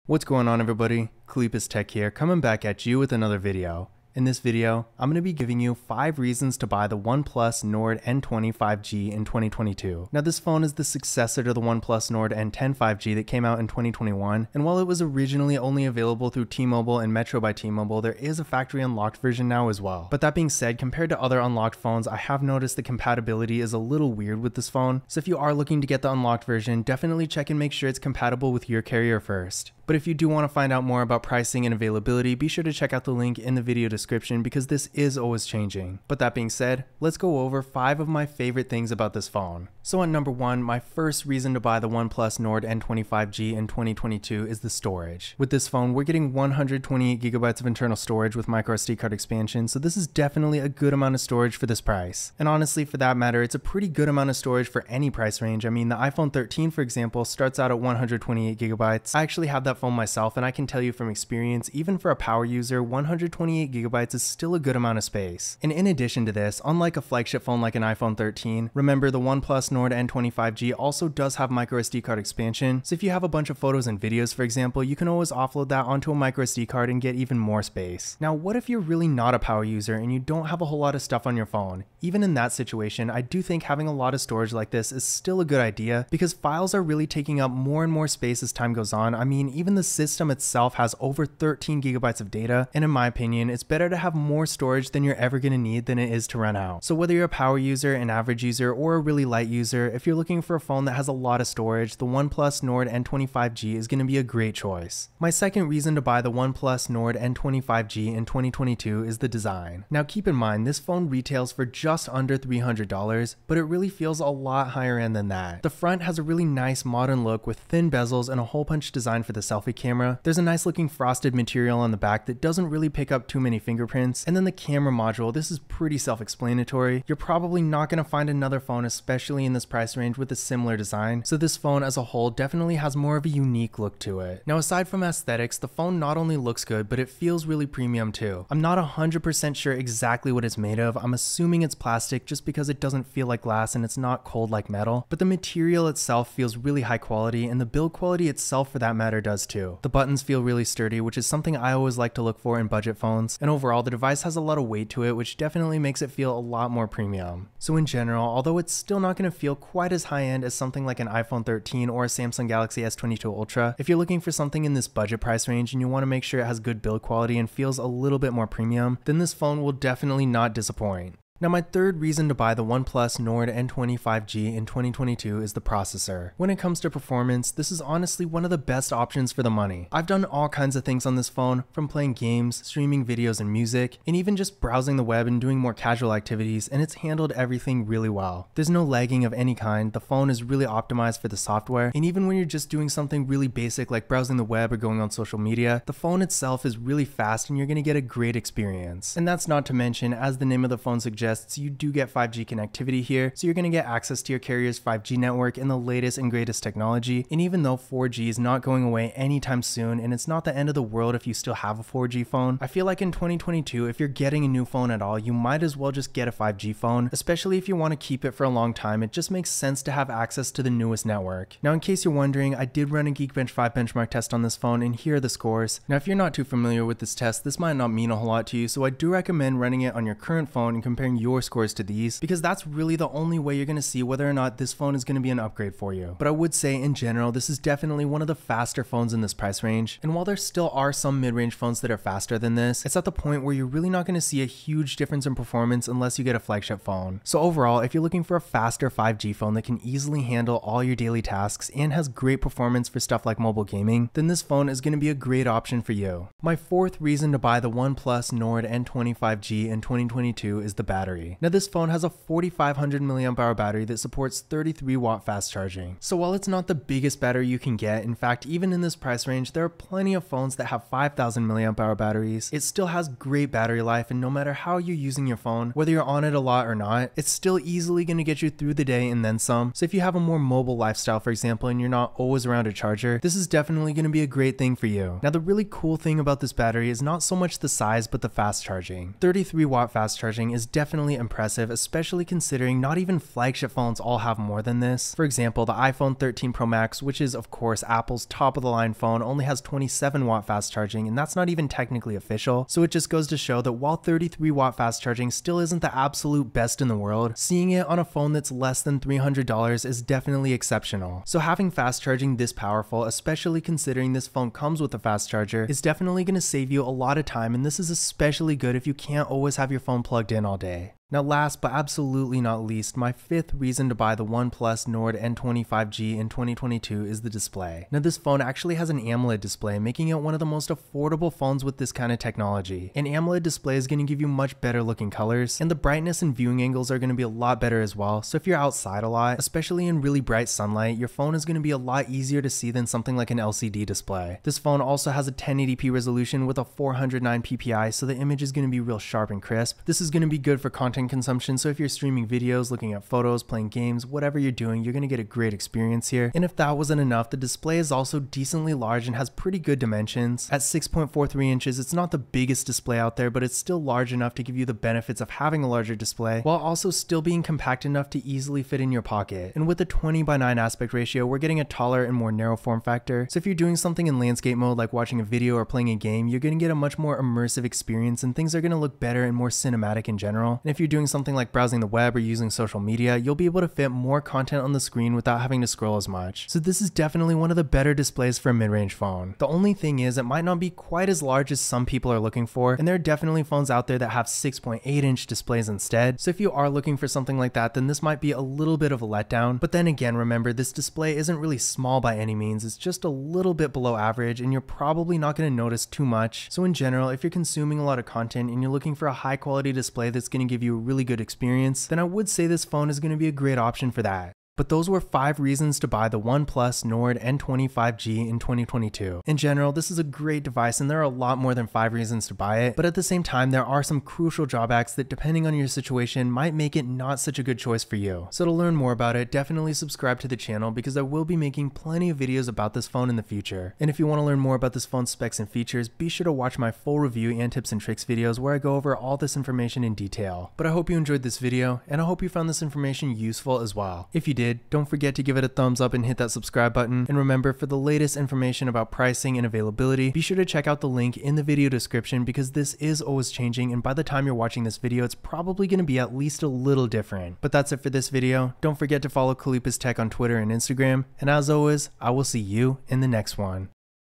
What's going on, everybody? Kalipus Tech here, coming back at you with another video. In this video, I'm going to be giving you 5 reasons to buy the OnePlus Nord N20 5G in 2022. Now, this phone is the successor to the OnePlus Nord N10 5G that came out in 2021, and while it was originally only available through T-Mobile and Metro by T-Mobile, there is a factory unlocked version now as well. But that being said, compared to other unlocked phones, I have noticed the compatibility is a little weird with this phone, so if you are looking to get the unlocked version, definitely check and make sure it's compatible with your carrier first. But if you do want to find out more about pricing and availability, be sure to check out the link in the video description because this is always changing. But that being said, let's go over 5 of my favorite things about this phone. So on number 1, my first reason to buy the OnePlus Nord N20 5G in 2022 is the storage. With this phone, we're getting 128GB of internal storage with microSD card expansion, so this is definitely a good amount of storage for this price. And honestly, for that matter, it's a pretty good amount of storage for any price range. I mean, the iPhone 13, for example, starts out at 128GB. I actually have that phone myself, and I can tell you from experience, even for a power user, 128GB is still a good amount of space. And in addition to this, unlike a flagship phone like an iPhone 13, remember the OnePlus Nord N20 5G also does have microSD card expansion, so if you have a bunch of photos and videos, for example, you can always offload that onto a microSD card and get even more space. Now, what if you're really not a power user and you don't have a whole lot of stuff on your phone? Even in that situation, I do think having a lot of storage like this is still a good idea because files are really taking up more and more space as time goes on. I mean, even the system itself has over 13GB of data, and in my opinion, it's better to have more storage than you're ever going to need than it is to run out. So whether you're a power user, an average user, or a really light user, if you're looking for a phone that has a lot of storage, the OnePlus Nord N20 5G is going to be a great choice. My second reason to buy the OnePlus Nord N20 5G in 2022 is the design. Now keep in mind, this phone retails for just under $300, but it really feels a lot higher end than that. The front has a really nice modern look with thin bezels and a hole punch design for the selfie camera. There's a nice looking frosted material on the back that doesn't really pick up too many fingerprints. And then the camera module, this is pretty self-explanatory. You're probably not going to find another phone, especially in this price range, with a similar design. So this phone as a whole definitely has more of a unique look to it. Now aside from aesthetics, the phone not only looks good, but it feels really premium too. I'm not 100% sure exactly what it's made of. I'm assuming it's plastic just because it doesn't feel like glass and it's not cold like metal. But the material itself feels really high quality, and the build quality itself for that matter does too. The buttons feel really sturdy, which is something I always like to look for in budget phones, and overall the device has a lot of weight to it, which definitely makes it feel a lot more premium. So in general, although it's still not going to feel quite as high end as something like an iPhone 13 or a Samsung Galaxy S22 Ultra, if you're looking for something in this budget price range and you want to make sure it has good build quality and feels a little bit more premium, then this phone will definitely not disappoint. Now my third reason to buy the OnePlus Nord N20 5G in 2022 is the processor. When it comes to performance, this is honestly one of the best options for the money. I've done all kinds of things on this phone, from playing games, streaming videos and music, and even just browsing the web and doing more casual activities, and it's handled everything really well. There's no lagging of any kind, the phone is really optimized for the software, and even when you're just doing something really basic like browsing the web or going on social media, the phone itself is really fast and you're going to get a great experience. And that's not to mention, as the name of the phone suggests, you do get 5G connectivity here, so you're going to get access to your carrier's 5G network and the latest and greatest technology. And even though 4G is not going away anytime soon, and it's not the end of the world if you still have a 4G phone, I feel like in 2022, if you're getting a new phone at all, you might as well just get a 5G phone, especially if you want to keep it for a long time. It just makes sense to have access to the newest network. Now, in case you're wondering, I did run a Geekbench 5 benchmark test on this phone, and here are the scores. Now, if you're not too familiar with this test, this might not mean a whole lot to you, so I do recommend running it on your current phone and comparing your scores to these, because that's really the only way you're going to see whether or not this phone is going to be an upgrade for you. But I would say in general, this is definitely one of the faster phones in this price range, and while there still are some mid-range phones that are faster than this, it's at the point where you're really not going to see a huge difference in performance unless you get a flagship phone. So overall, if you're looking for a faster 5G phone that can easily handle all your daily tasks and has great performance for stuff like mobile gaming, then this phone is going to be a great option for you. My fourth reason to buy the OnePlus Nord N20 5G in 2022 is the battery. Now this phone has a 4500 mAh battery that supports 33 watt fast charging. So while it's not the biggest battery you can get, in fact even in this price range there are plenty of phones that have 5000 mAh batteries, it still has great battery life, and no matter how you're using your phone, whether you're on it a lot or not, it's still easily going to get you through the day and then some. So if you have a more mobile lifestyle, for example, and you're not always around a charger, this is definitely going to be a great thing for you. Now the really cool thing about this battery is not so much the size but the fast charging. 33 watt fast charging is definitely definitely impressive, especially considering not even flagship phones all have more than this. For example, the iPhone 13 Pro Max, which is of course Apple's top of the line phone, only has 27 watt fast charging, and that's not even technically official. So it just goes to show that while 33 watt fast charging still isn't the absolute best in the world, seeing it on a phone that's less than $300 is definitely exceptional. So having fast charging this powerful, especially considering this phone comes with a fast charger, is definitely going to save you a lot of time, and this is especially good if you can't always have your phone plugged in all day. Now last but absolutely not least, my fifth reason to buy the OnePlus Nord N20 5G in 2022 is the display. Now this phone actually has an AMOLED display, making it one of the most affordable phones with this kind of technology. An AMOLED display is going to give you much better looking colors, and the brightness and viewing angles are going to be a lot better as well. So if you're outside a lot, especially in really bright sunlight, your phone is going to be a lot easier to see than something like an LCD display. This phone also has a 1080p resolution with a 409 ppi, so the image is going to be real sharp and crisp. This is going to be good for content consumption, so if you're streaming videos, looking at photos, playing games, whatever you're doing, you're going to get a great experience here. And if that wasn't enough, the display is also decently large and has pretty good dimensions. At 6.43 inches, it's not the biggest display out there, but it's still large enough to give you the benefits of having a larger display, while also still being compact enough to easily fit in your pocket. And with a 20:9 aspect ratio, we're getting a taller and more narrow form factor. So if you're doing something in landscape mode, like watching a video or playing a game, you're going to get a much more immersive experience, and things are going to look better and more cinematic in general. And if you're doing something like browsing the web or using social media, you'll be able to fit more content on the screen without having to scroll as much. So this is definitely one of the better displays for a mid-range phone. The only thing is, it might not be quite as large as some people are looking for, and there are definitely phones out there that have 6.8-inch displays instead. So if you are looking for something like that, then this might be a little bit of a letdown. But then again, remember, this display isn't really small by any means, it's just a little bit below average, and you're probably not going to notice too much. So in general, if you're consuming a lot of content and you're looking for a high quality display that's going to give you a really good experience, then I would say this phone is going to be a great option for that. But those were 5 reasons to buy the OnePlus Nord N20 5G in 2022. In general, this is a great device, and there are a lot more than 5 reasons to buy it, but at the same time, there are some crucial drawbacks that, depending on your situation, might make it not such a good choice for you. So to learn more about it, definitely subscribe to the channel, because I will be making plenty of videos about this phone in the future. And if you want to learn more about this phone's specs and features, be sure to watch my full review and tips and tricks videos where I go over all this information in detail. But I hope you enjoyed this video, and I hope you found this information useful as well. If you did, don't forget to give it a thumbs up and hit that subscribe button. And remember, for the latest information about pricing and availability, be sure to check out the link in the video description, because this is always changing, and by the time you're watching this video, it's probably going to be at least a little different. But that's it for this video. Don't forget to follow Kalupa's Tech on Twitter and Instagram, and as always, I will see you in the next one.